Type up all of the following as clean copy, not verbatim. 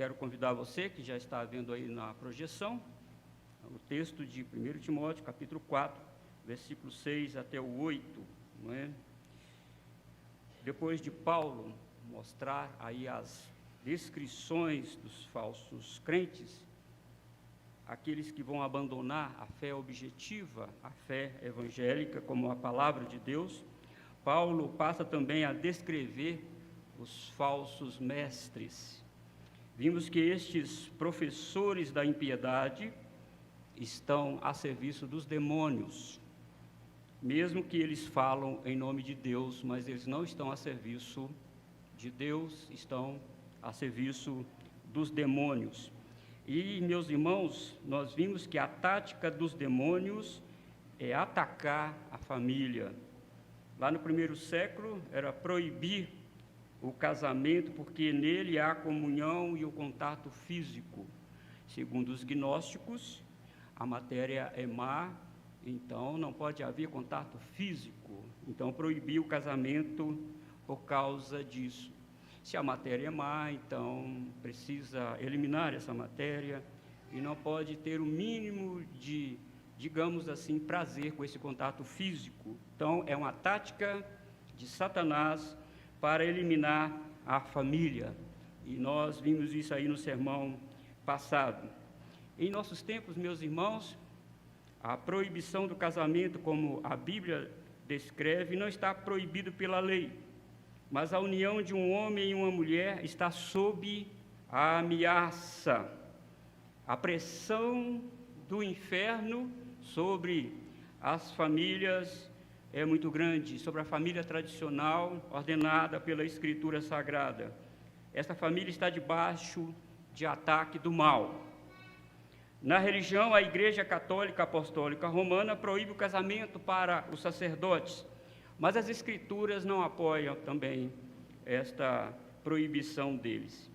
quero convidar você, que já está vendo aí na projeção, o texto de 1 Timóteo, capítulo 4, versículo 6 até o 8, não é? Depois de Paulo mostrar aí as descrições dos falsos crentes, aqueles que vão abandonar a fé objetiva, a fé evangélica, como a palavra de Deus, Paulo passa também a descrever os falsos mestres. Vimos que estes professores da impiedade estão a serviço dos demônios, mesmo que eles falam em nome de Deus, mas eles não estão a serviço de Deus, estão a serviço dos demônios. E, meus irmãos, nós vimos que a tática dos demônios é atacar a família. Lá no primeiro século era proibir o casamento, porque nele há a comunhão e o contato físico. Segundo os gnósticos, a matéria é má, então não pode haver contato físico. Então proibiu o casamento por causa disso. Se a matéria é má, então precisa eliminar essa matéria e não pode ter o mínimo de, digamos assim, prazer com esse contato físico. Então é uma tática de Satanás para eliminar a família. E nós vimos isso aí no sermão passado. Em nossos tempos, meus irmãos, a proibição do casamento, como a Bíblia descreve, não está proibido pela lei, mas a união de um homem e uma mulher está sob a ameaça, a pressão do inferno sobre as famílias é muito grande, sobre a família tradicional ordenada pela Escritura Sagrada. Esta família está debaixo de ataque do mal. Na religião, a Igreja Católica Apostólica Romana proíbe o casamento para os sacerdotes, mas as Escrituras não apoiam também esta proibição deles.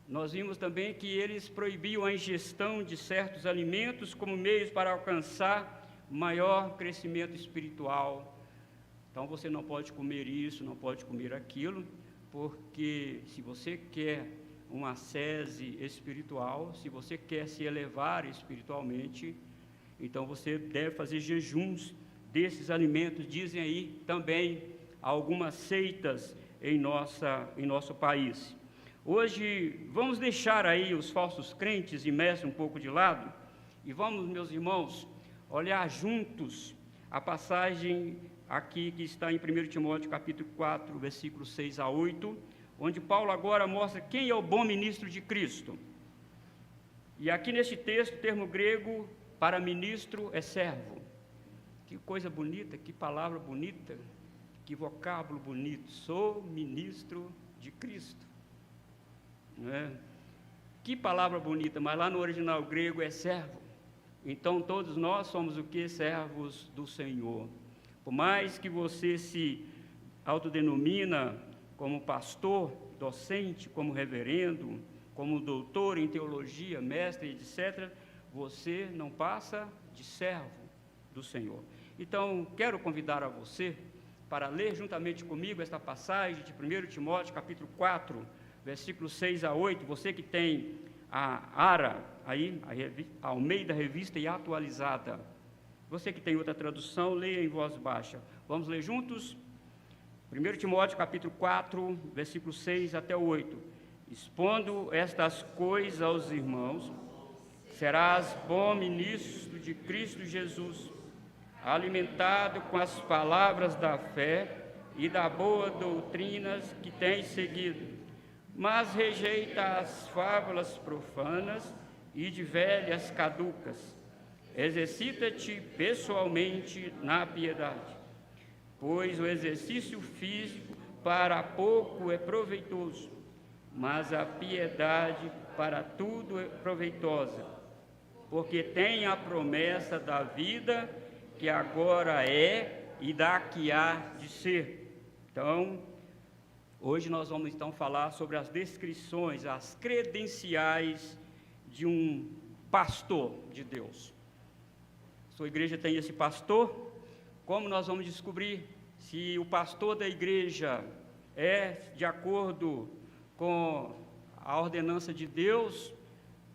Nós vimos também que eles proibiam a ingestão de certos alimentos como meios para alcançar maior crescimento espiritual. Então você não pode comer isso, não pode comer aquilo, porque se você quer uma ascese espiritual, se você quer se elevar espiritualmente, então você deve fazer jejuns desses alimentos. Dizem aí também algumas seitas em nosso país. Hoje vamos deixar aí os falsos crentes e mestres um pouco de lado e vamos, meus irmãos, olhar juntos a passagem aqui que está em 1 Timóteo capítulo 4, versículos 6 a 8, onde Paulo agora mostra quem é o bom ministro de Cristo. E aqui neste texto, o termo grego para ministro é servo. Que coisa bonita, que palavra bonita, que vocábulo bonito. Sou ministro de Cristo. Não é? Que palavra bonita, mas lá no original grego é servo. Então, todos nós somos o que? Servos do Senhor. Por mais que você se autodenomina como pastor, docente, como reverendo, como doutor em teologia, mestre, etc., você não passa de servo do Senhor. Então, quero convidar a você para ler juntamente comigo esta passagem de 1 Timóteo, capítulo 4, versículos 6 a 8, você que tem a ARA, aí, a Almeida Revista e Atualizada. Você que tem outra tradução, leia em voz baixa. Vamos ler juntos? 1 Timóteo, capítulo 4, versículos 6 até o 8. Expondo estas coisas aos irmãos, serás bom ministro de Cristo Jesus, alimentado com as palavras da fé e da boa doutrina que tens seguido, mas rejeita as fábulas profanas e de velhas caducas. Exercita-te pessoalmente na piedade, pois o exercício físico para pouco é proveitoso, mas a piedade para tudo é proveitosa, porque tem a promessa da vida que agora é e da que há de ser. Então, hoje nós vamos então falar sobre as descrições, as credenciais de um pastor de Deus. Sua igreja tem esse pastor? Como nós vamos descobrir se o pastor da igreja é de acordo com a ordenança de Deus,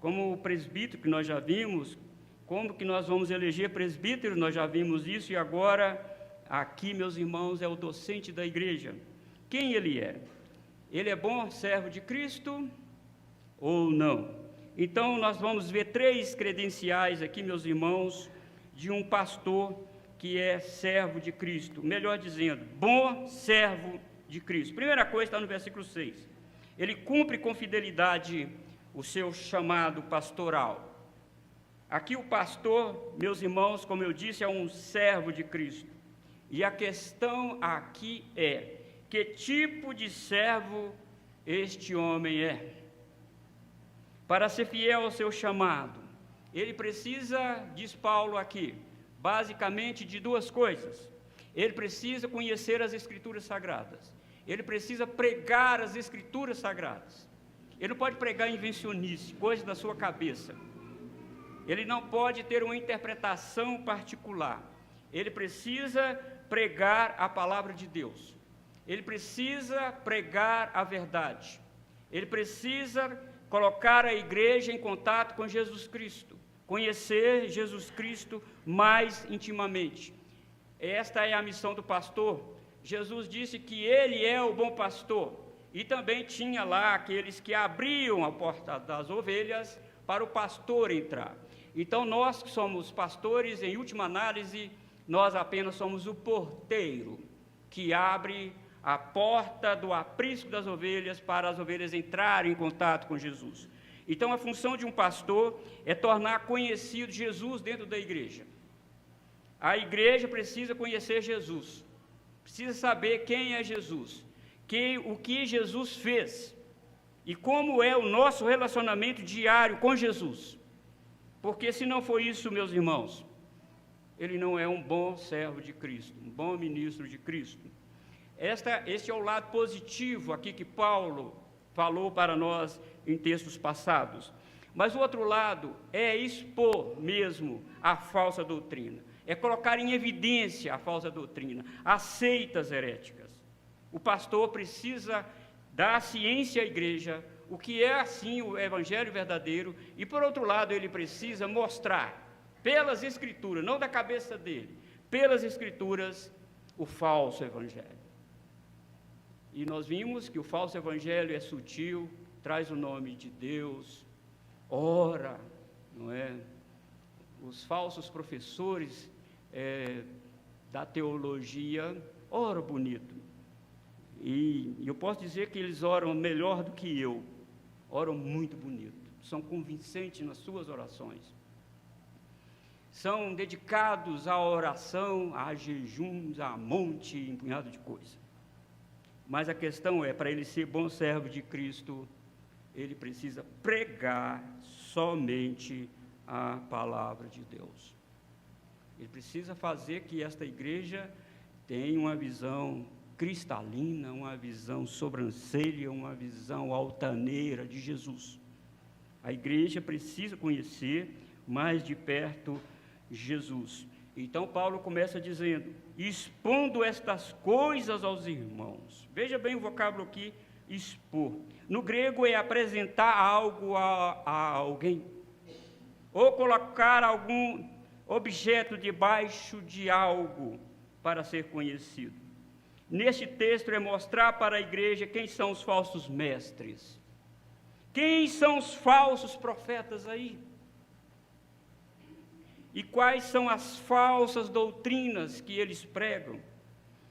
como o presbítero que nós já vimos, como que nós vamos eleger presbítero, nós já vimos isso, e agora, aqui, meus irmãos, é o docente da igreja. Quem ele é? Ele é bom servo de Cristo ou não? Então, nós vamos ver 3 credenciais aqui, meus irmãos, de um pastor que é servo de Cristo. Melhor dizendo, bom servo de Cristo. Primeira coisa está no versículo 6. Ele cumpre com fidelidade o seu chamado pastoral. Aqui o pastor, meus irmãos, como eu disse, é um servo de Cristo. E a questão aqui é, que tipo de servo este homem é? Para ser fiel ao seu chamado, ele precisa, diz Paulo aqui, basicamente de 2 coisas. Ele precisa conhecer as Escrituras Sagradas. Ele precisa pregar as Escrituras Sagradas. Ele não pode pregar invencionice, coisa da sua cabeça. Ele não pode ter uma interpretação particular. Ele precisa pregar a palavra de Deus. Ele precisa pregar a verdade. Ele precisa colocar a igreja em contato com Jesus Cristo, conhecer Jesus Cristo mais intimamente. Esta é a missão do pastor. Jesus disse que ele é o bom pastor, e também tinha lá aqueles que abriam a porta das ovelhas para o pastor entrar. Então, nós que somos pastores, em última análise, nós apenas somos o porteiro que abre a porta do aprisco das ovelhas para as ovelhas entrarem em contato com Jesus. Então, a função de um pastor é tornar conhecido Jesus dentro da igreja. A igreja precisa conhecer Jesus, precisa saber quem é Jesus, o que Jesus fez e como é o nosso relacionamento diário com Jesus. Porque se não for isso, meus irmãos, ele não é um bom servo de Cristo, um bom ministro de Cristo. Este é o lado positivo aqui que Paulo falou para nós em textos passados. Mas o outro lado é expor mesmo a falsa doutrina, é colocar em evidência a falsa doutrina, as seitas heréticas. O pastor precisa dar ciência à igreja, o que é assim o evangelho verdadeiro, e por outro lado ele precisa mostrar pelas escrituras, não da cabeça dele, pelas escrituras, o falso evangelho. E nós vimos que o falso evangelho é sutil, traz o nome de Deus, ora, não é? Os falsos professores da teologia oram bonito. E eu posso dizer que eles oram melhor do que eu, oram muito bonito, são convincentes nas suas orações. São dedicados à oração, a jejuns, a monte, um punhado de coisa. Mas a questão é, para ele ser bom servo de Cristo, ele precisa pregar somente a palavra de Deus. Ele precisa fazer que esta igreja tenha uma visão cristalina, uma visão sobrancelha, uma visão altaneira de Jesus. A igreja precisa conhecer mais de perto Jesus. Então Paulo começa dizendo, expondo estas coisas aos irmãos. Veja bem o vocábulo aqui, expor. No grego é apresentar algo a alguém, ou colocar algum objeto debaixo de algo para ser conhecido. Neste texto é mostrar para a igreja quem são os falsos mestres, quem são os falsos profetas aí, e quais são as falsas doutrinas que eles pregam.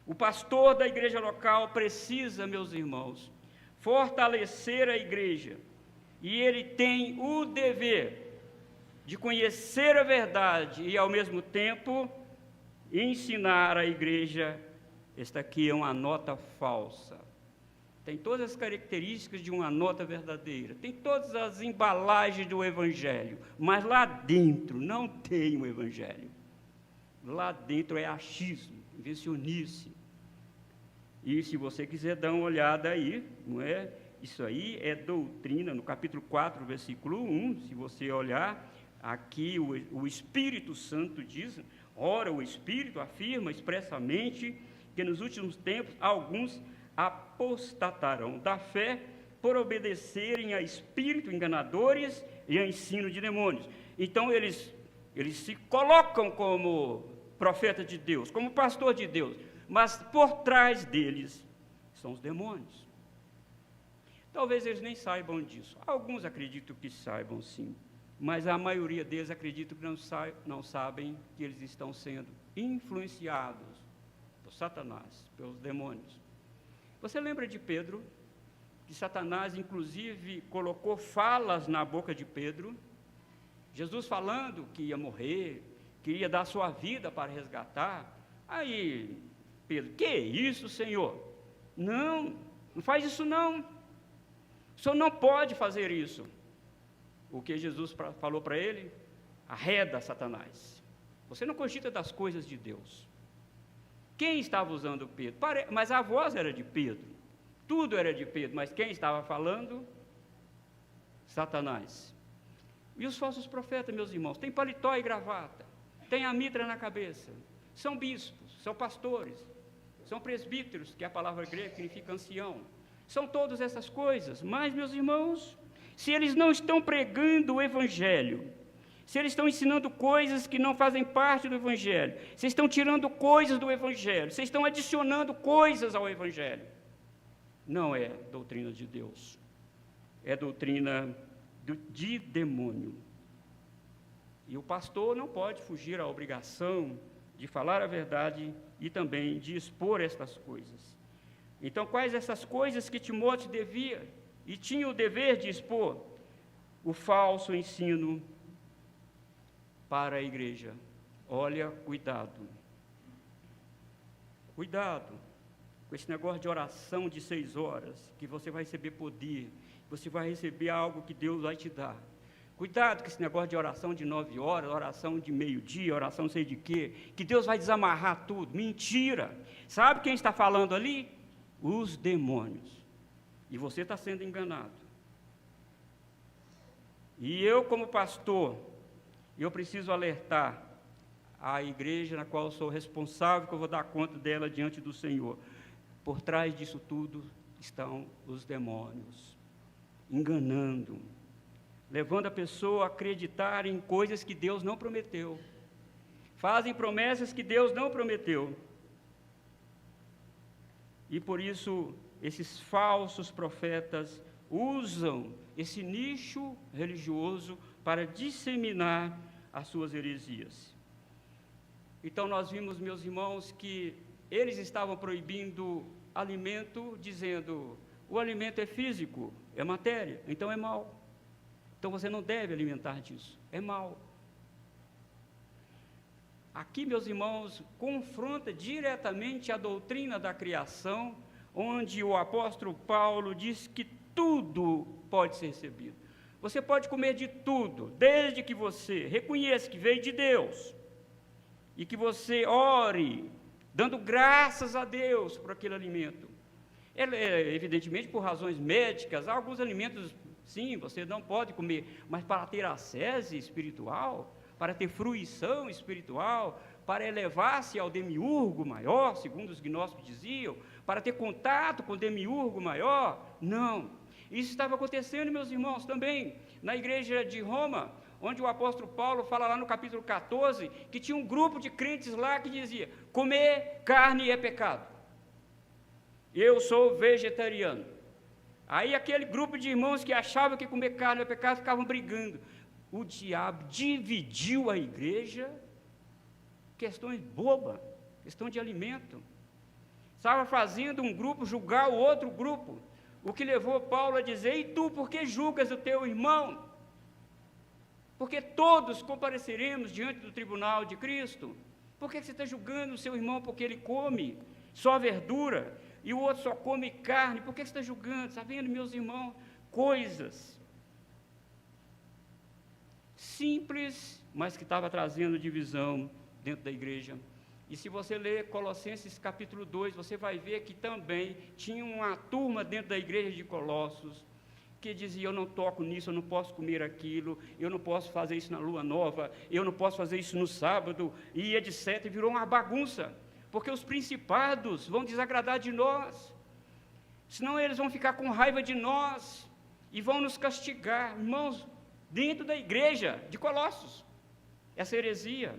O pastor da igreja local precisa, meus irmãos, fortalecer a igreja, e ele tem o dever de conhecer a verdade e, ao mesmo tempo, ensinar a igreja. Esta aqui é uma nota falsa. Tem todas as características de uma nota verdadeira, tem todas as embalagens do evangelho, mas lá dentro não tem o evangelho. Lá dentro é achismo, invencionice. E se você quiser dar uma olhada aí, não é? Isso aí é doutrina, no capítulo 4, versículo 1, se você olhar, aqui o Espírito Santo diz, ora, o Espírito afirma expressamente que nos últimos tempos alguns apostatarão da fé, por obedecerem a espíritos enganadores e a ensino de demônios. Então, eles se colocam como profeta de Deus, como pastor de Deus, mas por trás deles são os demônios. Talvez eles nem saibam disso. Alguns acreditam que saibam, sim, mas a maioria deles acredita que não sabem que eles estão sendo influenciados por Satanás, pelos demônios. Você lembra de Pedro? Que Satanás, inclusive, colocou falas na boca de Pedro. Jesus falando que ia morrer, que ia dar sua vida para resgatar. Aí, Pedro, que isso, Senhor? Não faz isso não. O Senhor não pode fazer isso. O que Jesus falou para ele? Arreda, Satanás. Você não cogita das coisas de Deus. Quem estava usando Pedro? Mas a voz era de Pedro. Tudo era de Pedro, mas quem estava falando? Satanás. E os falsos profetas, meus irmãos, tem paletó e gravata, tem a mitra na cabeça, são bispos, são pastores, são presbíteros, que é a palavra grega significa ancião, são todas essas coisas, mas, meus irmãos, se eles não estão pregando o Evangelho, se eles estão ensinando coisas que não fazem parte do Evangelho, se estão tirando coisas do Evangelho, se estão adicionando coisas ao Evangelho, não é doutrina de Deus, é doutrina de demônio. E o pastor não pode fugir à obrigação de falar a verdade e também de expor estas coisas. Então, quais essas coisas que Timóteo devia e tinha o dever de expor? O falso ensino para a igreja. Olha, cuidado. Cuidado com esse negócio de oração de 6 horas, que você vai receber poder, você vai receber algo que Deus vai te dar. Cuidado com esse negócio de oração de 9 horas, oração de meio-dia, oração não sei de quê, que Deus vai desamarrar tudo. Mentira! Sabe quem está falando ali? Os demônios. E você está sendo enganado. E eu, como pastor, eu preciso alertar a igreja na qual eu sou responsável, que eu vou dar conta dela diante do Senhor. Por trás disso tudo estão os demônios, enganando, levando a pessoa a acreditar em coisas que Deus não prometeu, fazem promessas que Deus não prometeu. E por isso, esses falsos profetas usam esse nicho religioso para disseminar as suas heresias. Então, nós vimos, meus irmãos, que eles estavam proibindo alimento, dizendo, o alimento é físico, é matéria, então é mal. Então você não deve alimentar disso, é mal. Aqui, meus irmãos, confronta diretamente a doutrina da criação, onde o apóstolo Paulo diz que tudo pode ser recebido. Você pode comer de tudo, desde que você reconheça que veio de Deus, e que você ore, dando graças a Deus por aquele alimento. Evidentemente, por razões médicas, há alguns alimentos, sim, você não pode comer, mas para ter acesso espiritual, para ter fruição espiritual, para elevar-se ao demiurgo maior, segundo os gnósticos diziam, para ter contato com o demiurgo maior, não. Isso estava acontecendo, meus irmãos, também na igreja de Roma, onde o apóstolo Paulo fala lá no capítulo 14, que tinha um grupo de crentes lá que dizia, comer carne é pecado. Eu sou vegetariano. Aí aquele grupo de irmãos que achavam que comer carne é pecado, ficavam brigando. O diabo dividiu a igreja, questões bobas, questão de alimento. Estava fazendo um grupo julgar o outro grupo, o que levou Paulo a dizer, e tu, por que julgas o teu irmão? Porque todos compareceremos diante do tribunal de Cristo. Por que você está julgando o seu irmão porque ele come só verdura e o outro só come carne? Por que você está julgando? Está vendo, meus irmãos, coisas simples, mas que estava trazendo divisão dentro da igreja. E se você ler Colossenses capítulo 2, você vai ver que também tinha uma turma dentro da igreja de Colossos, que dizia, eu não toco nisso, eu não posso comer aquilo, eu não posso fazer isso na lua nova, eu não posso fazer isso no sábado, e etc. E virou uma bagunça, porque os principados vão desagradar de nós. senão eles vão ficar com raiva de nós e vão nos castigar. Irmãos, dentro da igreja de Colossos, essa heresia.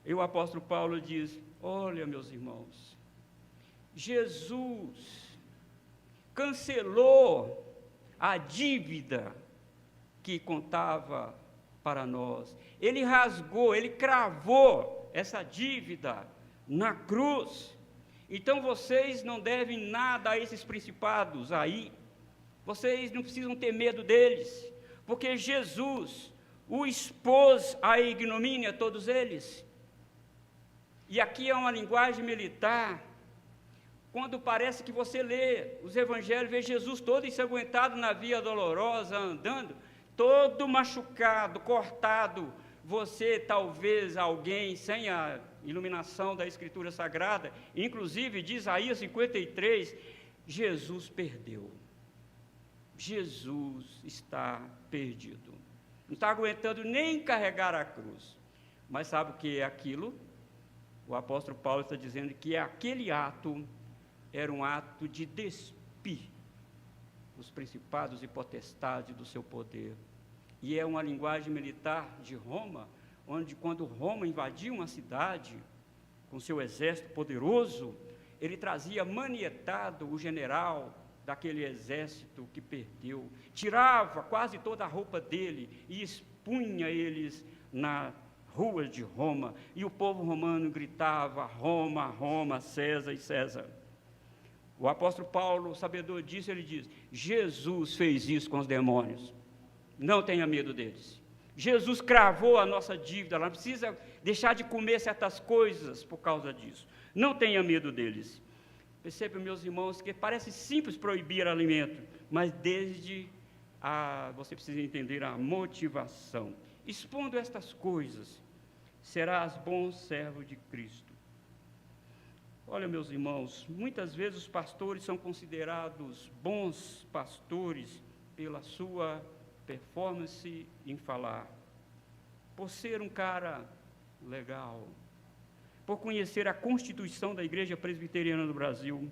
E o apóstolo Paulo diz: olha, meus irmãos, Jesus cancelou a dívida que contava para nós. Ele rasgou, ele cravou essa dívida na cruz. Então vocês não devem nada a esses principados aí. Vocês não precisam ter medo deles, porque Jesus o expôs à ignomínia, todos eles. E aqui é uma linguagem militar. Quando parece que você lê os evangelhos, vê Jesus todo ensanguentado na via dolorosa, andando, todo machucado, cortado. Você, talvez, alguém sem a iluminação da Escritura Sagrada, inclusive de Isaías 53, Jesus perdeu. Jesus está perdido. Não está aguentando nem carregar a cruz. Mas sabe o que é aquilo? O apóstolo Paulo está dizendo que aquele ato era um ato de despir os principados e potestades do seu poder. E é uma linguagem militar de Roma, onde quando Roma invadia uma cidade com seu exército poderoso, ele trazia manietado o general daquele exército que perdeu, tirava quase toda a roupa dele e expunha eles na ruas de Roma, e o povo romano gritava: Roma, Roma, César e César. O apóstolo Paulo, sabedor disso, ele diz: Jesus fez isso com os demônios, não tenha medo deles. Jesus cravou a nossa dívida, não precisa deixar de comer certas coisas por causa disso, não tenha medo deles. Percebam, meus irmãos, que parece simples proibir alimento, mas você precisa entender a motivação. Expondo estas coisas, serás bom servo de Cristo. Olha, meus irmãos, muitas vezes os pastores são considerados bons pastores pela sua performance em falar, por ser um cara legal, por conhecer a Constituição da Igreja Presbiteriana do Brasil,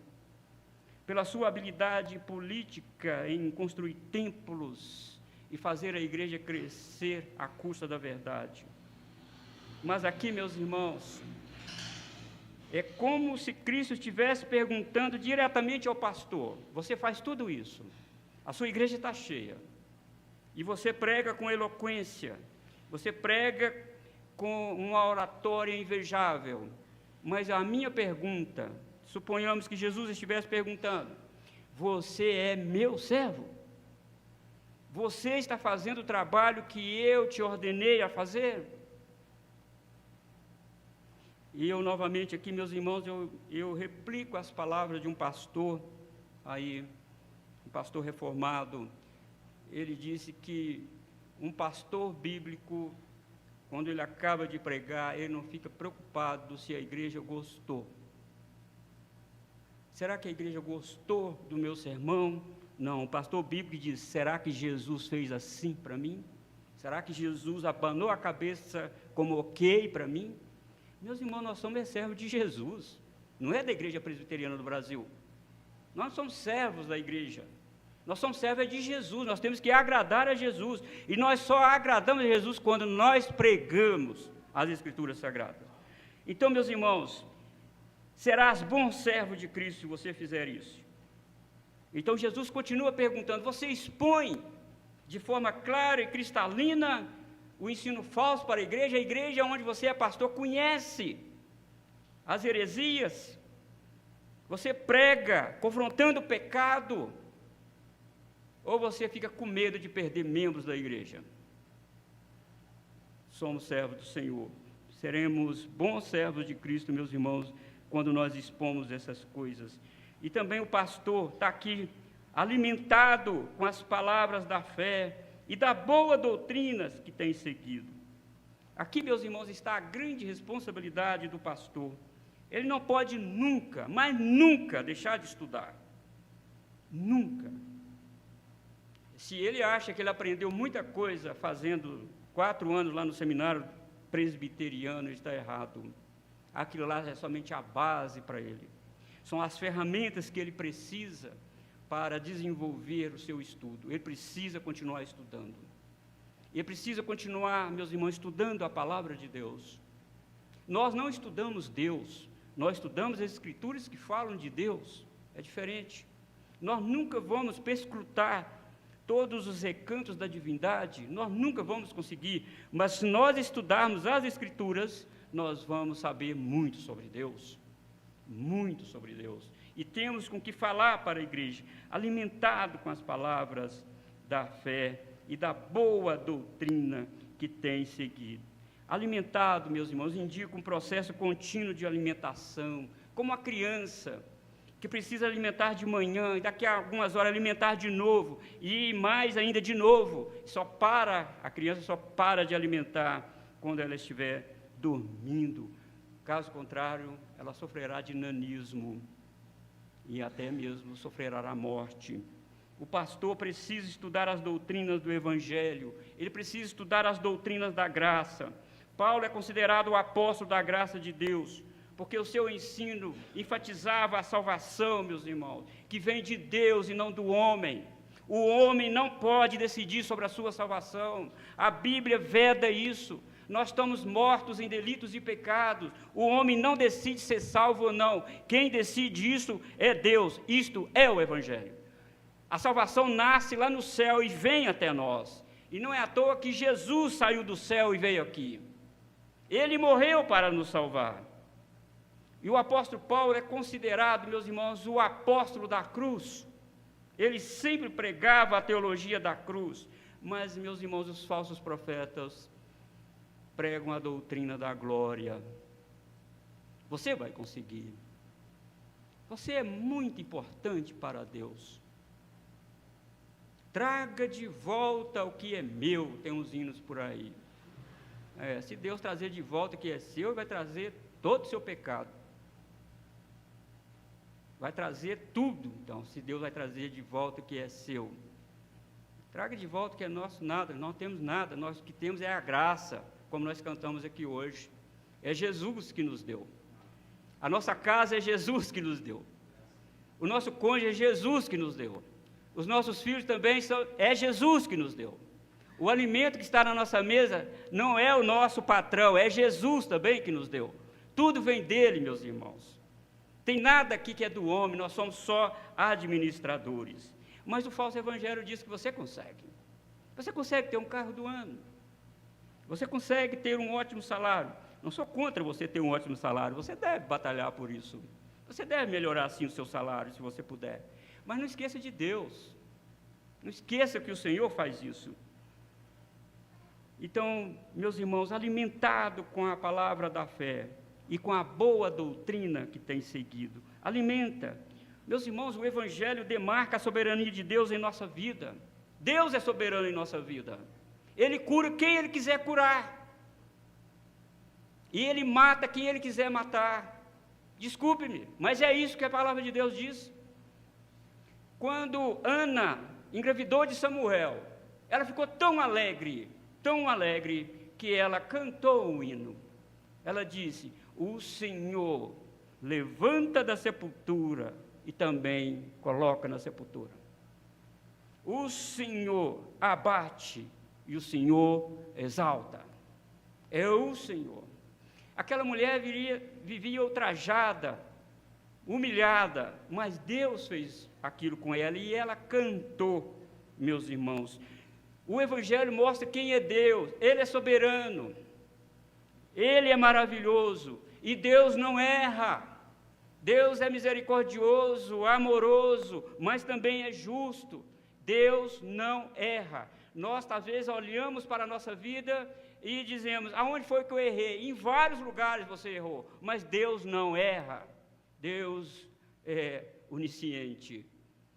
pela sua habilidade política em construir templos e fazer a igreja crescer à custa da verdade. Mas aqui, meus irmãos, é como se Cristo estivesse perguntando diretamente ao pastor: você faz tudo isso, a sua igreja está cheia, e você prega com eloquência, você prega com uma oratória invejável, mas a minha pergunta, suponhamos que Jesus estivesse perguntando: você é meu servo? Você está fazendo o trabalho que eu te ordenei a fazer? E eu, novamente, aqui, meus irmãos, eu replico as palavras de um pastor, aí, um pastor reformado. Ele disse que um pastor bíblico, quando ele acaba de pregar, ele não fica preocupado se a igreja gostou. Será que a igreja gostou do meu sermão? Não, o pastor bíblico diz: será que Jesus fez assim para mim? Será que Jesus abanou a cabeça como ok para mim? Meus irmãos, nós somos servos de Jesus, não é da Igreja Presbiteriana do Brasil. Nós somos servos da igreja, nós somos servos de Jesus, nós temos que agradar a Jesus, e nós só agradamos a Jesus quando nós pregamos as Escrituras Sagradas. Então, meus irmãos, serás bom servo de Cristo se você fizer isso. Então Jesus continua perguntando: você expõe de forma clara e cristalina o ensino falso para a igreja onde você é pastor conhece as heresias, você prega confrontando o pecado, ou você fica com medo de perder membros da igreja? Somos servos do Senhor, seremos bons servos de Cristo, meus irmãos, quando nós expomos essas coisas. E também o pastor está aqui alimentado com as palavras da fé e da boa doutrina que tem seguido. Aqui, meus irmãos, está a grande responsabilidade do pastor. Ele não pode nunca, mas nunca deixar de estudar. Nunca. Se ele acha que ele aprendeu muita coisa fazendo 4 anos lá no seminário presbiteriano, está errado. Aquilo lá é somente a base para ele. são as ferramentas que ele precisa para desenvolver o seu estudo. Ele precisa continuar estudando. Ele precisa continuar, meus irmãos, estudando a palavra de Deus. Nós não estudamos Deus, nós estudamos as Escrituras que falam de Deus. É diferente. Nós nunca vamos perscrutar todos os recantos da divindade, nós nunca vamos conseguir, mas se nós estudarmos as Escrituras, nós vamos saber muito sobre Deus, e temos com que falar para a igreja, alimentado com as palavras da fé e da boa doutrina que tem seguido. Alimentado, meus irmãos, indica um processo contínuo de alimentação, como a criança, que precisa alimentar de manhã, e daqui a algumas horas alimentar de novo, e mais ainda de novo, a criança só para de alimentar quando ela estiver dormindo. Caso contrário, ela sofrerá de nanismo, e até mesmo sofrerá a morte. O pastor precisa estudar as doutrinas do Evangelho, ele precisa estudar as doutrinas da graça. Paulo é considerado o apóstolo da graça de Deus, porque o seu ensino enfatizava a salvação, meus irmãos, que vem de Deus e não do homem. O homem não pode decidir sobre a sua salvação. A Bíblia veda isso. Nós estamos mortos em delitos e pecados. O homem não decide ser salvo ou não. Quem decide isso é Deus. Isto é o Evangelho. A salvação nasce lá no céu e vem até nós. E não é à toa que Jesus saiu do céu e veio aqui. Ele morreu para nos salvar. E o apóstolo Paulo é considerado, meus irmãos, o apóstolo da cruz. Ele sempre pregava a teologia da cruz. Mas, meus irmãos, os falsos profetas pregam a doutrina da glória. Você vai conseguir. Você é muito importante para Deus. Traga de volta o que é meu, tem uns hinos por aí. Se Deus trazer de volta o que é seu, Ele vai trazer todo o seu pecado. Vai trazer tudo, então, se Deus vai trazer de volta o que é seu. Traga de volta o que é nosso, nada, não temos nada, nós o que temos é a graça, como nós cantamos aqui hoje. É Jesus que nos deu. A nossa casa é Jesus que nos deu. O nosso cônjuge é Jesus que nos deu. Os nossos filhos também é Jesus que nos deu. O alimento que está na nossa mesa não é o nosso patrão, é Jesus também que nos deu. Tudo vem dele, meus irmãos. Tem nada aqui que é do homem, nós somos só administradores. Mas o falso evangelho diz que você consegue. Você consegue ter um carro do ano. Você consegue ter um ótimo salário. Não sou contra você ter um ótimo salário, você deve batalhar por isso. Você deve melhorar sim o seu salário, se você puder. Mas não esqueça de Deus. Não esqueça que o Senhor faz isso. Então, meus irmãos, alimentado com a palavra da fé e com a boa doutrina que tem seguido, alimenta. Meus irmãos, o Evangelho demarca a soberania de Deus em nossa vida. Deus é soberano em nossa vida. Ele cura quem Ele quiser curar. E Ele mata quem Ele quiser matar. Desculpe-me, mas é isso que a palavra de Deus diz. Quando Ana engravidou de Samuel, ela ficou tão alegre, que ela cantou um hino. Ela disse: o Senhor levanta da sepultura e também coloca na sepultura. O Senhor abate e o Senhor exalta. É o Senhor. Aquela mulher vivia ultrajada, humilhada, mas Deus fez aquilo com ela e ela cantou, meus irmãos. O Evangelho mostra quem é Deus. Ele é soberano, Ele é maravilhoso e Deus não erra. Deus é misericordioso, amoroso, mas também é justo. Deus não erra. Nós, às vezes, olhamos para a nossa vida e dizemos: aonde foi que eu errei? Em vários lugares você errou, mas Deus não erra. Deus é onisciente.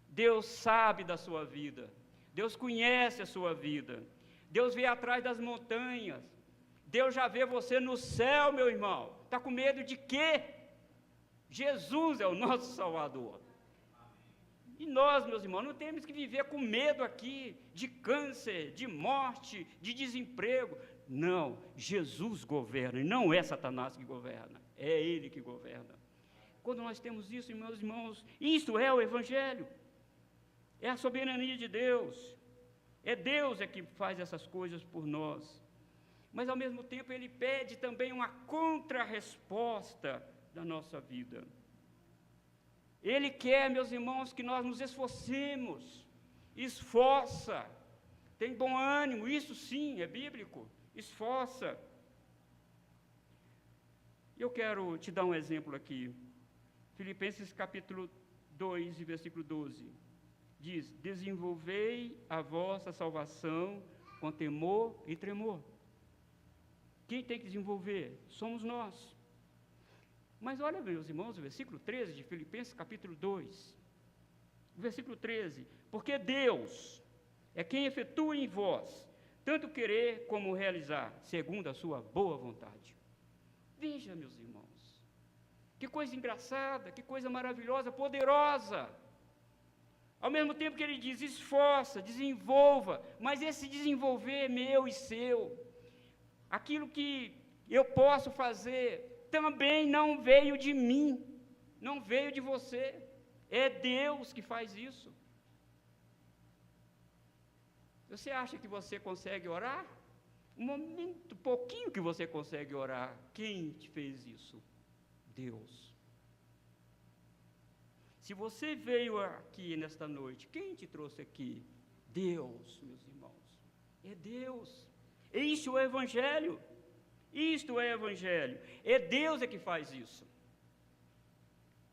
Deus sabe da sua vida. Deus conhece a sua vida. Deus vê atrás das montanhas. Deus já vê você no céu, meu irmão. Está com medo de quê? Jesus é o nosso Salvador. E nós, meus irmãos, não temos que viver com medo aqui de câncer, de morte, de desemprego. Não, Jesus governa, e não é Satanás que governa, é Ele que governa. Quando nós temos isso, meus irmãos, isso é o Evangelho. É a soberania de Deus. É Deus que faz essas coisas por nós. Mas, ao mesmo tempo, Ele pede também uma contra-resposta da nossa vida. Ele quer, meus irmãos, que nós nos esforcemos. Esforça. Tem bom ânimo, isso sim é bíblico. Esforça. Eu quero te dar um exemplo aqui. Filipenses capítulo 2, versículo 12. Diz: desenvolvei a vossa salvação com temor e tremor. Quem tem que desenvolver? Somos nós. Mas olha, meus irmãos, o versículo 13 de Filipenses capítulo 2. O versículo 13. Porque Deus é quem efetua em vós, tanto querer como realizar, segundo a sua boa vontade. Veja, meus irmãos, que coisa engraçada, que coisa maravilhosa, poderosa. Ao mesmo tempo que ele diz, esforça, desenvolva, mas esse desenvolver é meu e seu. Aquilo que eu posso fazer também não veio de mim, não veio de você. É Deus que faz isso. Você acha que você consegue orar? Um momento, pouquinho que você consegue orar. Quem te fez isso? Deus. Se você veio aqui nesta noite, quem te trouxe aqui? Deus, meus irmãos. É Deus. Isto é o Evangelho. Isto é o Evangelho. É Deus que faz isso.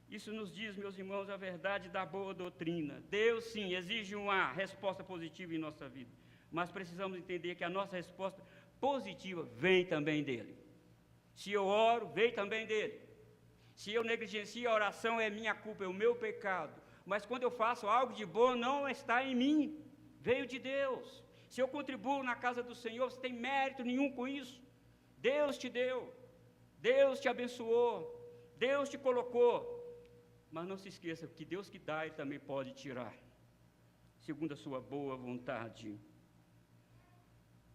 Isso nos diz, meus irmãos, a verdade da boa doutrina. Deus, sim, exige uma resposta positiva em nossa vida. Mas precisamos entender que a nossa resposta positiva vem também dEle. Se eu oro, vem também dEle. Se eu negligencio a oração, é minha culpa, é o meu pecado. Mas quando eu faço algo de bom, não está em mim, veio de Deus. Se eu contribuo na casa do Senhor, você tem mérito nenhum com isso. Deus te deu, Deus te abençoou, Deus te colocou. Mas não se esqueça que Deus que dá, Ele também pode tirar, segundo a sua boa vontade.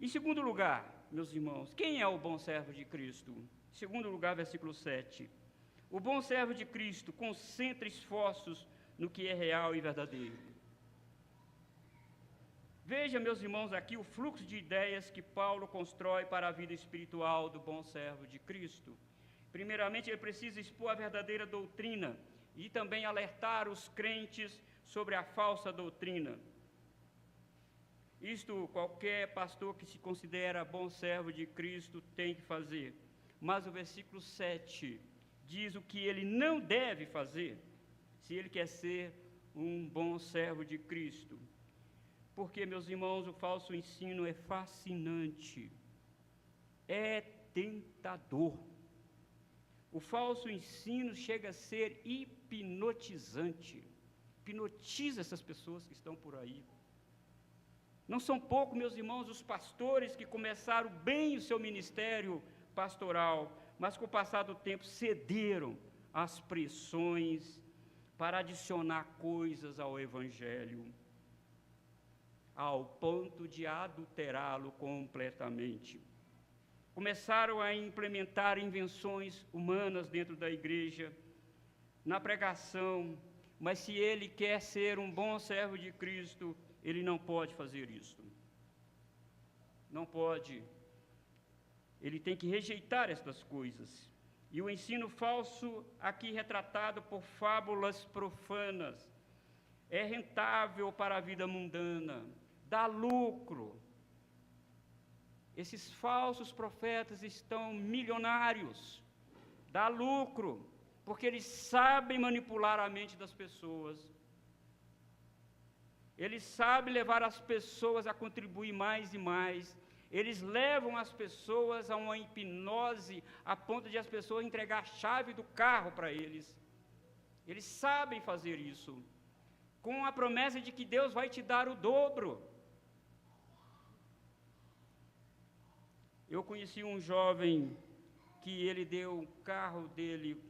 Em segundo lugar, meus irmãos, quem é o bom servo de Cristo? Em segundo lugar, versículo 7. O bom servo de Cristo concentra esforços no que é real e verdadeiro. Veja, meus irmãos, aqui o fluxo de ideias que Paulo constrói para a vida espiritual do bom servo de Cristo. Primeiramente, ele precisa expor a verdadeira doutrina e também alertar os crentes sobre a falsa doutrina. Isto qualquer pastor que se considera bom servo de Cristo tem que fazer. Mas o versículo 7 diz o que ele não deve fazer, se ele quer ser um bom servo de Cristo. Porque, meus irmãos, o falso ensino é fascinante, é tentador. O falso ensino chega a ser hipnotizante, hipnotiza essas pessoas que estão por aí. Não são poucos, meus irmãos, os pastores que começaram bem o seu ministério pastoral, mas com o passar do tempo cederam às pressões para adicionar coisas ao Evangelho, ao ponto de adulterá-lo completamente. Começaram a implementar invenções humanas dentro da igreja, na pregação, mas se ele quer ser um bom servo de Cristo, ele não pode fazer isso. Não pode. Ele tem que rejeitar estas coisas. E o ensino falso, aqui retratado por fábulas profanas, é rentável para a vida mundana, dá lucro. Esses falsos profetas estão milionários, dá lucro, porque eles sabem manipular a mente das pessoas. Eles sabem levar as pessoas a contribuir mais e mais. Eles levam as pessoas a uma hipnose a ponto de as pessoas entregar a chave do carro para eles. Eles sabem fazer isso, com a promessa de que Deus vai te dar o dobro. Eu conheci um jovem que ele deu o carro dele,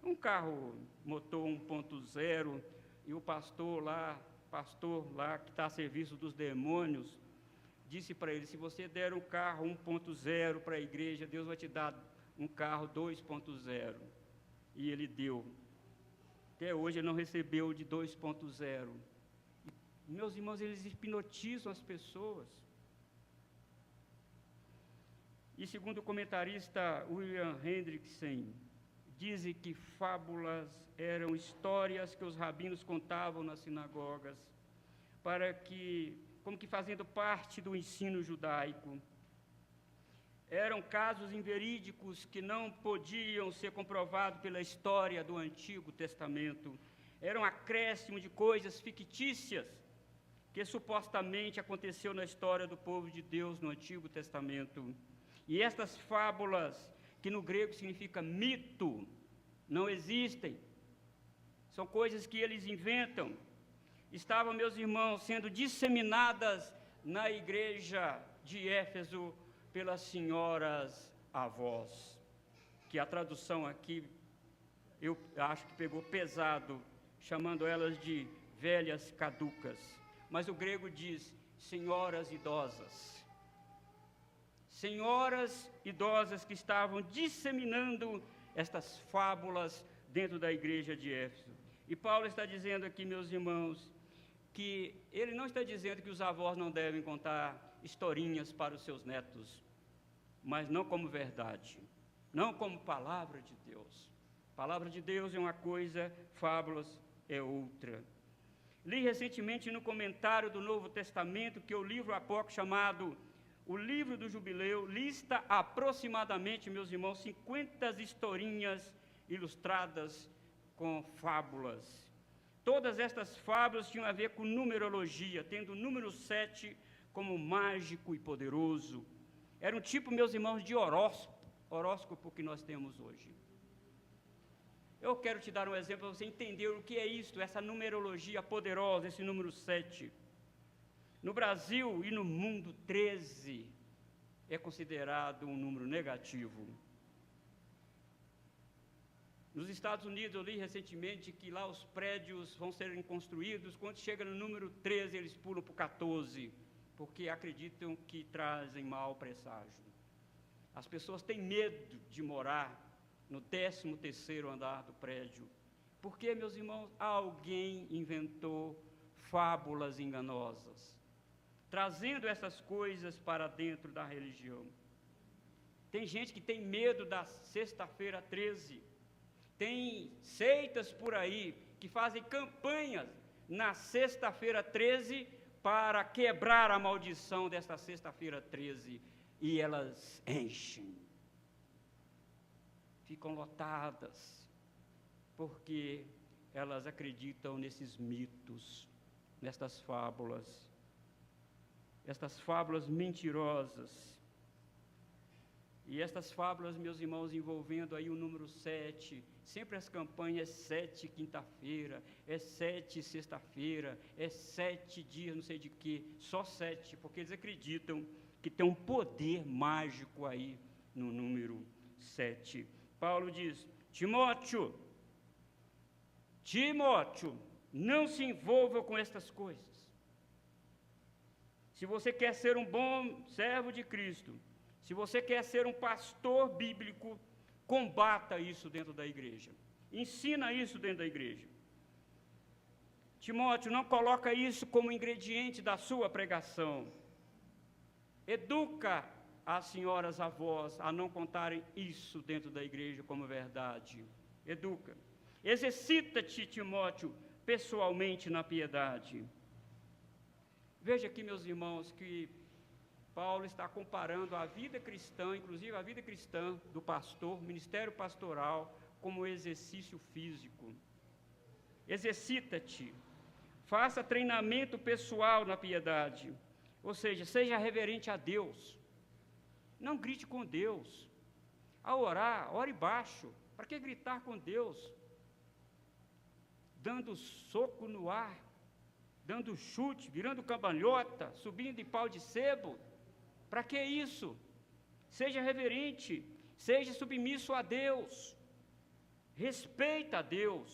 um carro motor 1.0, e o pastor lá que está a serviço dos demônios, disse para ele, se você der um carro 1.0 para a igreja, Deus vai te dar um carro 2.0. E ele deu. Até hoje ele não recebeu de 2.0. Meus irmãos, eles hipnotizam as pessoas. E segundo o comentarista William Hendrickson, dizem que fábulas eram histórias que os rabinos contavam nas sinagogas, como que fazendo parte do ensino judaico. Eram casos inverídicos que não podiam ser comprovados pela história do Antigo Testamento. Era um acréscimo de coisas fictícias que supostamente aconteceu na história do povo de Deus no Antigo Testamento. E estas fábulas, que no grego significa mito, não existem. São coisas que eles inventam. Estavam, meus irmãos, sendo disseminadas na igreja de Éfeso pelas senhoras avós, que a tradução aqui, eu acho que pegou pesado, chamando elas de velhas caducas. Mas o grego diz senhoras idosas. Senhoras idosas que estavam disseminando estas fábulas dentro da igreja de Éfeso. E Paulo está dizendo aqui, meus irmãos, que ele não está dizendo que os avós não devem contar historinhas para os seus netos, mas não como verdade, não como palavra de Deus. Palavra de Deus é uma coisa, fábulas é outra. Li recentemente no comentário do Novo Testamento que o livro apócrifo chamado O Livro do Jubileu lista aproximadamente, meus irmãos, 50 historinhas ilustradas com fábulas. Todas estas fábulas tinham a ver com numerologia, tendo o número 7 como mágico e poderoso. Era um tipo, meus irmãos, de horóscopo que nós temos hoje. Eu quero te dar um exemplo para você entender o que é isto, essa numerologia poderosa, esse número 7. No Brasil e no mundo, 13 é considerado um número negativo. Nos Estados Unidos, eu li recentemente que lá os prédios vão serem construídos, quando chega no número 13, eles pulam para o 14, porque acreditam que trazem mau presságio. As pessoas têm medo de morar no 13º andar do prédio, porque, meus irmãos, alguém inventou fábulas enganosas, trazendo essas coisas para dentro da religião. Tem gente que tem medo da sexta-feira 13, tem seitas por aí que fazem campanhas na sexta-feira 13 para quebrar a maldição desta sexta-feira 13, e elas enchem, ficam lotadas, porque elas acreditam nesses mitos, nestas fábulas mentirosas. E estas fábulas, meus irmãos, envolvendo aí o número 7, sempre as campanhas 7 quinta-feira, é 7 sexta-feira, é 7 dias, não sei de quê, só 7, porque eles acreditam que tem um poder mágico aí no número 7. Paulo diz: Timóteo, não se envolva com estas coisas. Se você quer ser um bom servo de Cristo, se você quer ser um pastor bíblico, combata isso dentro da igreja. Ensina isso dentro da igreja. Timóteo, não coloca isso como ingrediente da sua pregação. Educa as senhoras avós a não contarem isso dentro da igreja como verdade. Educa. Exercita-te, Timóteo, pessoalmente na piedade. Veja aqui, meus irmãos, que Paulo está comparando a vida cristã, inclusive a vida cristã do pastor, ministério pastoral, como exercício físico. Exercita-te, faça treinamento pessoal na piedade, ou seja, seja reverente a Deus. Não grite com Deus. Ao orar, ore baixo. Para que gritar com Deus? Dando soco no ar, dando chute, virando cambalhota, subindo de pau de sebo. Para que isso? Seja reverente, seja submisso a Deus, respeita a Deus,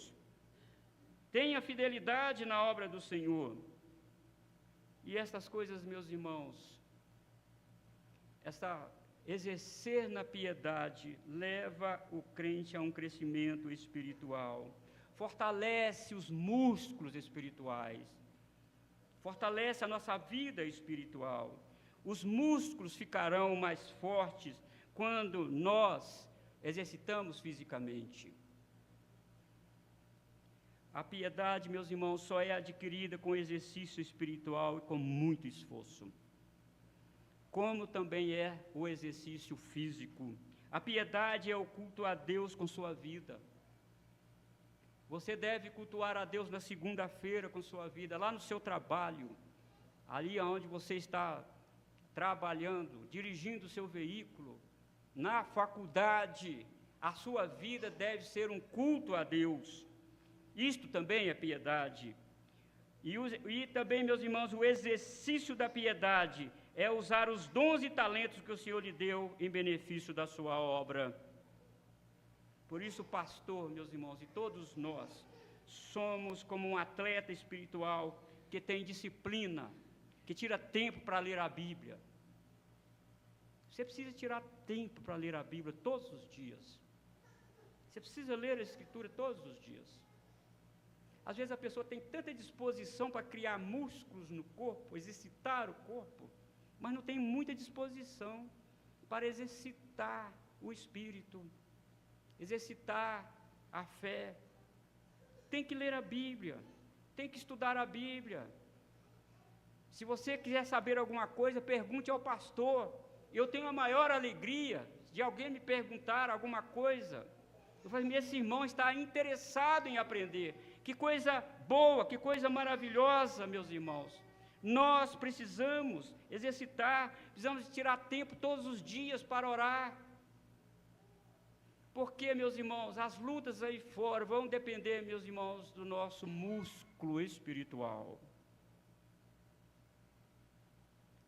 tenha fidelidade na obra do Senhor. E estas coisas, meus irmãos, exercer na piedade leva o crente a um crescimento espiritual. fortalece os músculos espirituais, fortalece a nossa vida espiritual. Os músculos ficarão mais fortes quando nós exercitamos fisicamente. A piedade, meus irmãos, só é adquirida com exercício espiritual e com muito esforço, como também é o exercício físico. A piedade é o culto a Deus com sua vida. Você deve cultuar a Deus na segunda-feira com sua vida, lá no seu trabalho, ali onde você está trabalhando, dirigindo o seu veículo, na faculdade. A sua vida deve ser um culto a Deus. Isto também é piedade. E também, meus irmãos, o exercício da piedade é usar os dons e talentos que o Senhor lhe deu em benefício da sua obra. Por isso, pastor, meus irmãos, e todos nós, somos como um atleta espiritual que tem disciplina, que tira tempo para ler a Bíblia. Você precisa tirar tempo para ler a Bíblia todos os dias. Você precisa ler a Escritura todos os dias. Às vezes a pessoa tem tanta disposição para criar músculos no corpo, exercitar o corpo, mas não tem muita disposição para exercitar o espírito, exercitar a fé. Tem que ler a Bíblia, tem que estudar a Bíblia. Se você quiser saber alguma coisa, pergunte ao pastor. Eu tenho a maior alegria de alguém me perguntar alguma coisa. Eu falo, esse irmão está interessado em aprender. Que coisa boa, que coisa maravilhosa, meus irmãos. Nós precisamos exercitar, precisamos tirar tempo todos os dias para orar. Porque, meus irmãos, as lutas aí fora vão depender, meus irmãos, do nosso músculo espiritual.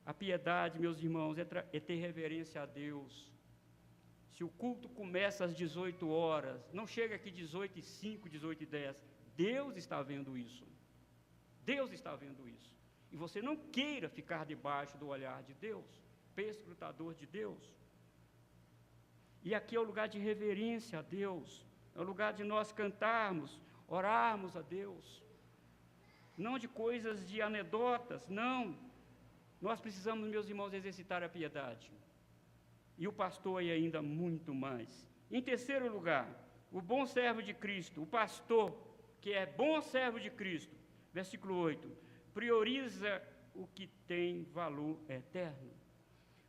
A piedade, meus irmãos, é ter reverência a Deus. Se o culto começa às 18 horas, não chega aqui 18h05, 18h10, Deus está vendo isso. Deus está vendo isso. E você não queira ficar debaixo do olhar de Deus, perscrutador de Deus. E aqui é o lugar de reverência a Deus, é o lugar de nós cantarmos, orarmos a Deus. Não de coisas, de anedotas, não. Nós precisamos, meus irmãos, exercitar a piedade. E o pastor ainda muito mais. Em terceiro lugar, o bom servo de Cristo, o pastor, que é bom servo de Cristo, versículo 8, prioriza o que tem valor eterno.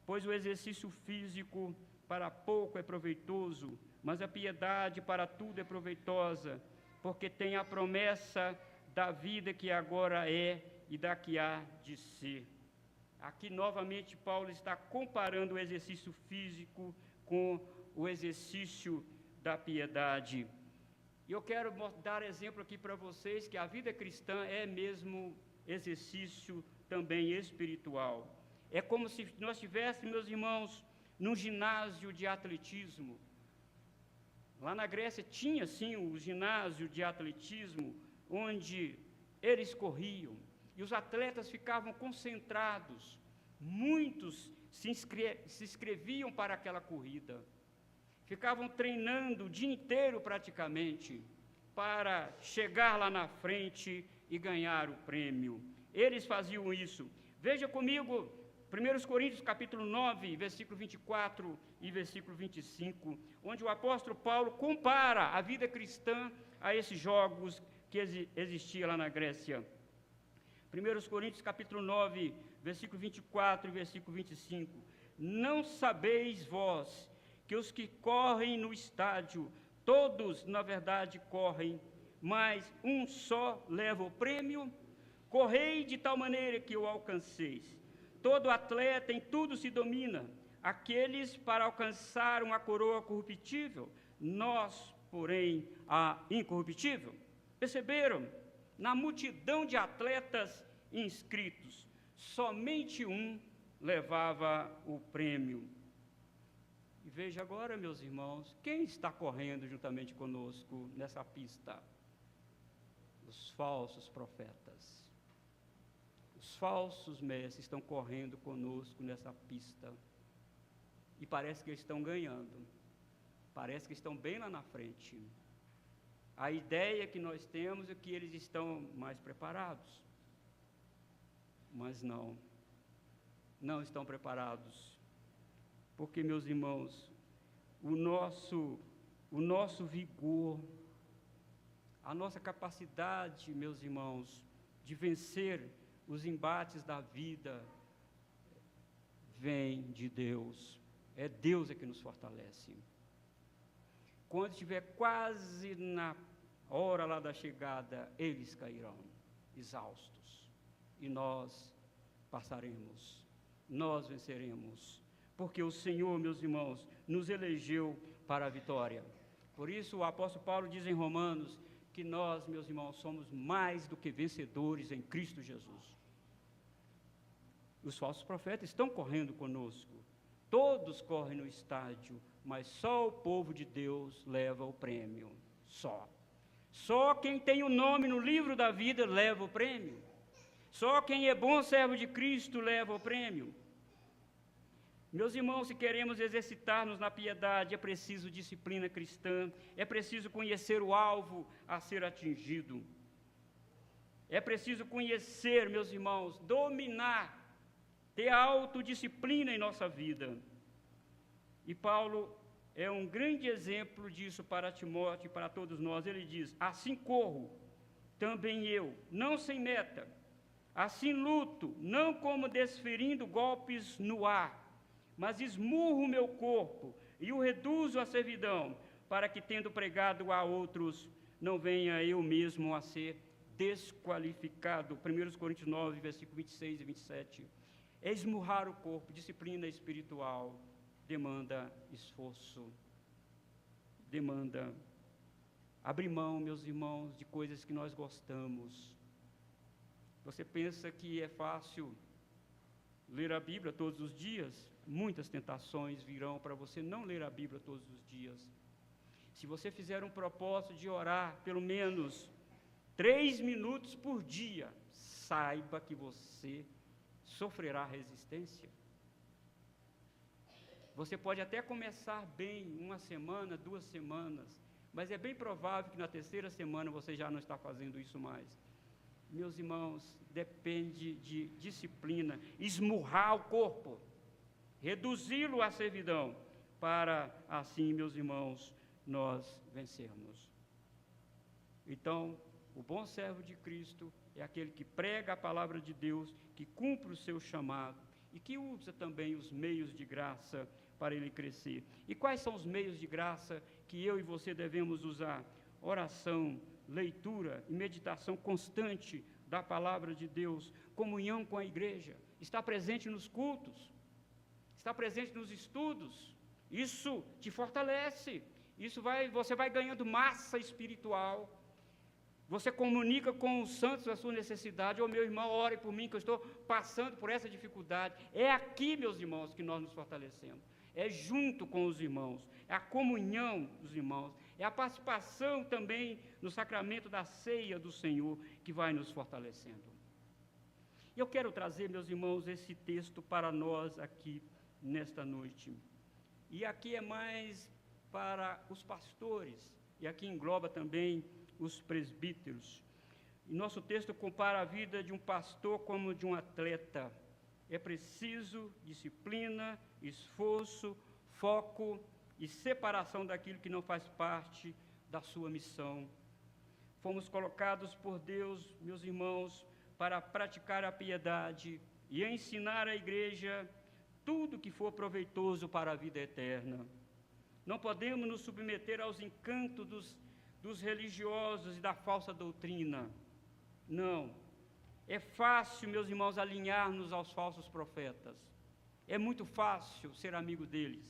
Pois o exercício físico para pouco é proveitoso, mas a piedade para tudo é proveitosa, porque tem a promessa da vida que agora é e da que há de ser. Aqui, novamente, Paulo está comparando o exercício físico com o exercício da piedade. E eu quero dar exemplo aqui para vocês que a vida cristã é mesmo exercício também espiritual. É como se nós estivéssemos, meus irmãos, num ginásio de atletismo. Lá na Grécia tinha, sim, o gisnásio de atletismo, onde eles corriam. E os atletas ficavam concentrados. Muitos se inscreviam para aquela corrida. Ficavam treinando o dia inteiro praticamente para chegar lá na frente e ganhar o prêmio. Eles faziam isso. Veja comigo 1 Coríntios capítulo 9, versículo 24 e versículo 25, onde o apóstolo Paulo compara a vida cristã a esses jogos que existiam lá na Grécia. 1 Coríntios capítulo 9, versículo 24 e versículo 25. Não sabeis vós que os que correm no estádio, todos, na verdade, correm, mas um só leva o prêmio? Correi de tal maneira que o alcanceis. Todo atleta em tudo se domina, aqueles para alcançar uma coroa corruptível, nós, porém, a incorruptível. Perceberam? Na multidão de atletas inscritos, somente um levava o prêmio. E veja agora, meus irmãos, quem está correndo juntamente conosco nessa pista? Os falsos profetas. Os falsos mestres estão correndo conosco nessa pista. E parece que eles estão ganhando. Parece que estão bem lá na frente. A ideia que nós temos é que eles estão mais preparados. Mas não estão preparados. Porque, meus irmãos, o nosso vigor, a nossa capacidade, meus irmãos, de vencer os embates da vida, vem de Deus. É Deus que nos fortalece. Quando estiver quase na hora lá da chegada, eles cairão, exaustos. E nós passaremos, nós venceremos. Porque o Senhor, meus irmãos, nos elegeu para a vitória. Por isso o apóstolo Paulo diz em Romanos que nós, meus irmãos, somos mais do que vencedores em Cristo Jesus. Os falsos profetas estão correndo conosco. Todos correm no estádio, mas só o povo de Deus leva o prêmio. Só quem tem o nome no livro da vida leva o prêmio. Só quem é bom servo de Cristo leva o prêmio. Meus irmãos, se queremos exercitar-nos na piedade, é preciso disciplina cristã, é preciso conhecer o alvo a ser atingido. É preciso conhecer, meus irmãos, dominar, ter autodisciplina em nossa vida. E Paulo é um grande exemplo disso para Timóteo e para todos nós. Ele diz: assim corro, também eu, não sem meta. Assim luto, não como desferindo golpes no ar, mas esmurro o meu corpo e o reduzo à servidão, para que, tendo pregado a outros, não venha eu mesmo a ser desqualificado. 1 Coríntios 9, versículos 26 e 27. É esmurrar o corpo, disciplina espiritual, demanda esforço, demanda abrir mão, meus irmãos, de coisas que nós gostamos. Você pensa que é fácil ler a Bíblia todos os dias? Muitas tentações virão para você não ler a Bíblia todos os dias. Se você fizer um propósito de orar pelo menos 3 minutos por dia, saiba que você sofrerá resistência. Você pode até começar bem 1 semana, 2 semanas, mas é bem provável que na 3ª semana você já não está fazendo isso mais. Meus irmãos, depende de disciplina, esmurrar o corpo, reduzi-lo à servidão, para assim, meus irmãos, nós vencermos. Então, o bom servo de Cristo é aquele que prega a palavra de Deus, que cumpre o seu chamado e que usa também os meios de graça para ele crescer. E quais são os meios de graça que eu e você devemos usar? Oração, leitura e meditação constante da palavra de Deus, comunhão com a igreja, estar presente nos cultos, estar presente nos estudos. Isso te fortalece, você vai ganhando massa espiritual. Você comunica com os santos a sua necessidade. Ô meu irmão, ore por mim que eu estou passando por essa dificuldade. É aqui, meus irmãos, que nós nos fortalecemos. É junto com os irmãos, é a comunhão dos irmãos, é a participação também no sacramento da ceia do Senhor que vai nos fortalecendo. E eu quero trazer, meus irmãos, esse texto para nós aqui nesta noite. E aqui é mais para os pastores, e aqui engloba também os presbíteros. E nosso texto compara a vida de um pastor como de um atleta. É preciso disciplina, esforço, foco e separação daquilo que não faz parte da sua missão. Fomos colocados por Deus, meus irmãos, para praticar a piedade e ensinar à igreja tudo que for proveitoso para a vida eterna. Não podemos nos submeter aos encantos dos religiosos e da falsa doutrina. Não. É fácil, meus irmãos, alinhar-nos aos falsos profetas. É muito fácil ser amigo deles.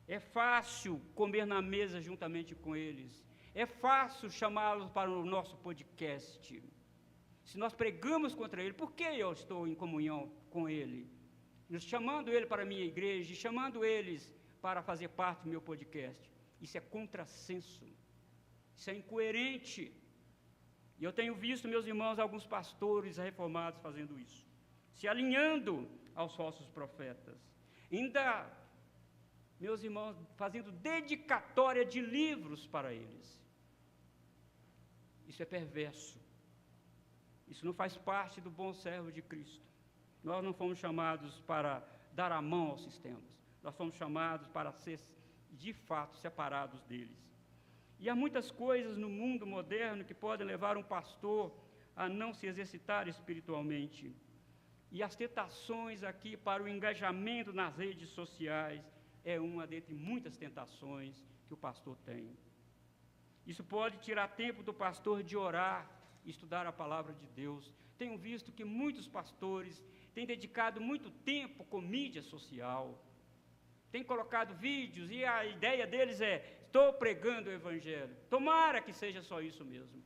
É fácil comer na mesa juntamente com eles. É fácil chamá-los para o nosso podcast. Se nós pregamos contra ele, por que eu estou em comunhão com ele? Chamando ele para a minha igreja, chamando eles para fazer parte do meu podcast. Isso é contrassenso. Isso é incoerente. E eu tenho visto, meus irmãos, alguns pastores reformados fazendo isso, se alinhando aos falsos profetas. Ainda, meus irmãos, fazendo dedicatória de livros para eles. Isso é perverso. Isso não faz parte do bom servo de Cristo. Nós não fomos chamados para dar a mão aos sistemas. Nós fomos chamados para ser, de fato, separados deles. E há muitas coisas no mundo moderno que podem levar um pastor a não se exercitar espiritualmente. E as tentações aqui para o engajamento nas redes sociais é uma dentre muitas tentações que o pastor tem. Isso pode tirar tempo do pastor de orar, estudar a palavra de Deus. Tenho visto que muitos pastores têm dedicado muito tempo com mídia social, têm colocado vídeos e a ideia deles é: estou pregando o Evangelho. Tomara que seja só isso mesmo.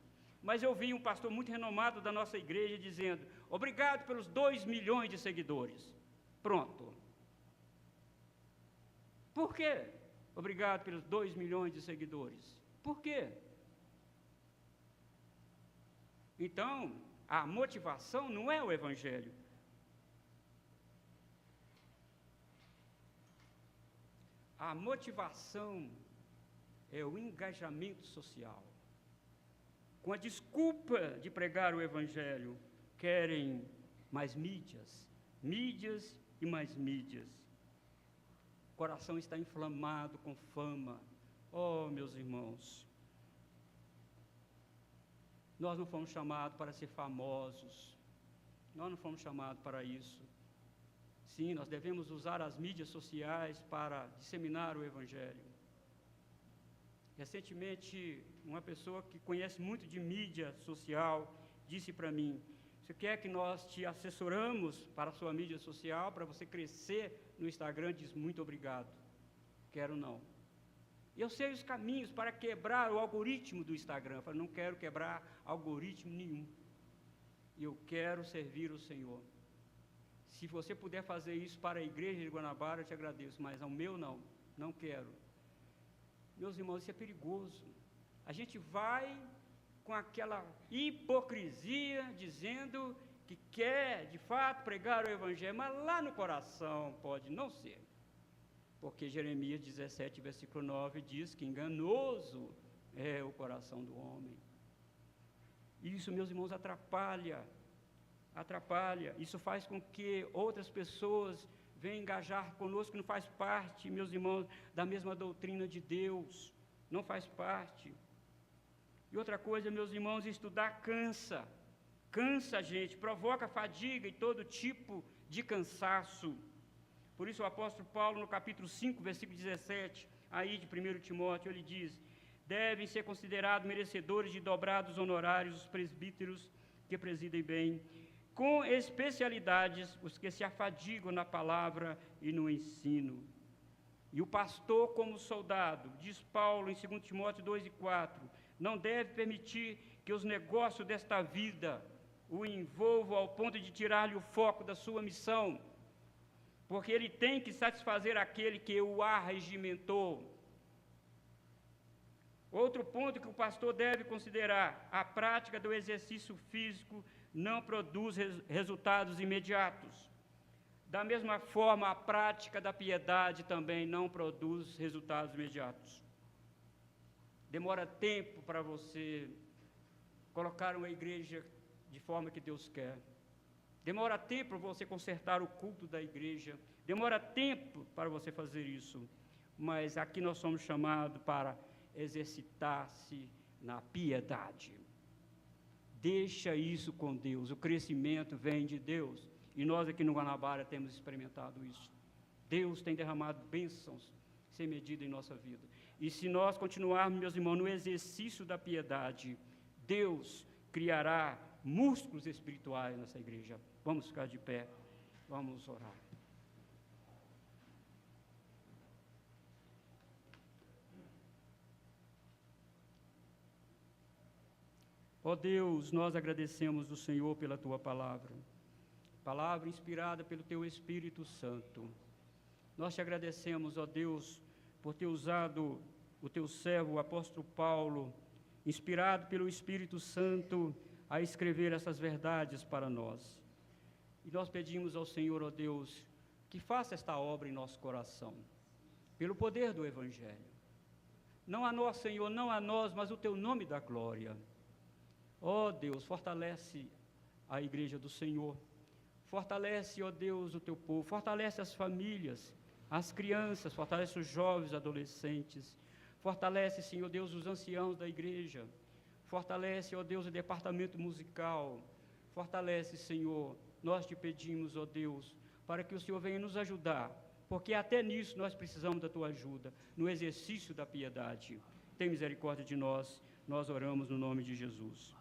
Mas eu vi um pastor muito renomado da nossa igreja dizendo: obrigado pelos 2 milhões de seguidores. Pronto. Por quê? Obrigado pelos 2 milhões de seguidores. Por quê? Então, a motivação não é o Evangelho. A motivação é o engajamento social. Com a desculpa de pregar o Evangelho, querem mais mídias, mídias e mais mídias. O coração está inflamado com fama. Oh, meus irmãos, nós não fomos chamados para ser famosos, nós não fomos chamados para isso. Sim, nós devemos usar as mídias sociais para disseminar o Evangelho. Recentemente, uma pessoa que conhece muito de mídia social disse para mim: você quer que nós te assessoramos para a sua mídia social, para você crescer no Instagram? Diz: muito obrigado, quero não. Eu sei os caminhos para quebrar o algoritmo do Instagram. Eu falei: não quero quebrar algoritmo nenhum. Eu quero servir o Senhor. Se você puder fazer isso para a igreja de Guanabara, eu te agradeço, mas ao meu não quero. Meus irmãos, isso é perigoso. A gente vai com aquela hipocrisia, dizendo que quer, de fato, pregar o Evangelho, mas lá no coração pode não ser. Porque Jeremias 17, versículo 9, diz que enganoso é o coração do homem. Isso, meus irmãos, atrapalha. Isso faz com que outras pessoas venham engajar conosco, que não faz parte, meus irmãos, da mesma doutrina de Deus. Não faz parte. E outra coisa, meus irmãos, estudar cansa. Cansa a gente, provoca fadiga e todo tipo de cansaço. Por isso o apóstolo Paulo, no capítulo 5, versículo 17, aí de 1 Timóteo, ele diz: devem ser considerados merecedores de dobrados honorários os presbíteros que presidem bem, com especialidades os que se afadigam na palavra e no ensino. E o pastor como soldado, diz Paulo em 2 Timóteo 2 e 4, não deve permitir que os negócios desta vida o envolvam ao ponto de tirar-lhe o foco da sua missão, porque ele tem que satisfazer aquele que o arregimentou. Outro ponto que o pastor deve considerar: a prática do exercício físico não produz resultados imediatos. Da mesma forma, a prática da piedade também não produz resultados imediatos. Demora tempo para você colocar uma igreja de forma que Deus quer. Demora tempo para você consertar o culto da igreja. Demora tempo para você fazer isso. Mas aqui nós somos chamados para exercitar-se na piedade. Deixa isso com Deus. O crescimento vem de Deus. E nós aqui no Guanabara temos experimentado isso. Deus tem derramado bênçãos sem medida em nossa vida. E se nós continuarmos, meus irmãos, no exercício da piedade, Deus criará músculos espirituais nessa igreja. Vamos ficar de pé, vamos orar. Ó Deus, nós agradecemos o Senhor pela Tua palavra inspirada pelo Teu Espírito Santo. Nós te agradecemos, ó Deus, por ter usado o Teu servo, o apóstolo Paulo, inspirado pelo Espírito Santo, a escrever essas verdades para nós. E nós pedimos ao Senhor, ó Deus, que faça esta obra em nosso coração, pelo poder do Evangelho. Não a nós, Senhor, não a nós, mas o Teu nome da glória. Ó Deus, fortalece a igreja do Senhor. Fortalece, ó Deus, o teu povo. Fortalece as famílias, as crianças. Fortalece os jovens, adolescentes. Fortalece, Senhor Deus, os anciãos da igreja. Fortalece, ó Deus, o departamento musical. Fortalece, Senhor. Nós te pedimos, ó Deus, para que o Senhor venha nos ajudar, porque até nisso nós precisamos da tua ajuda, no exercício da piedade. Tem misericórdia de nós. Nós oramos no nome de Jesus.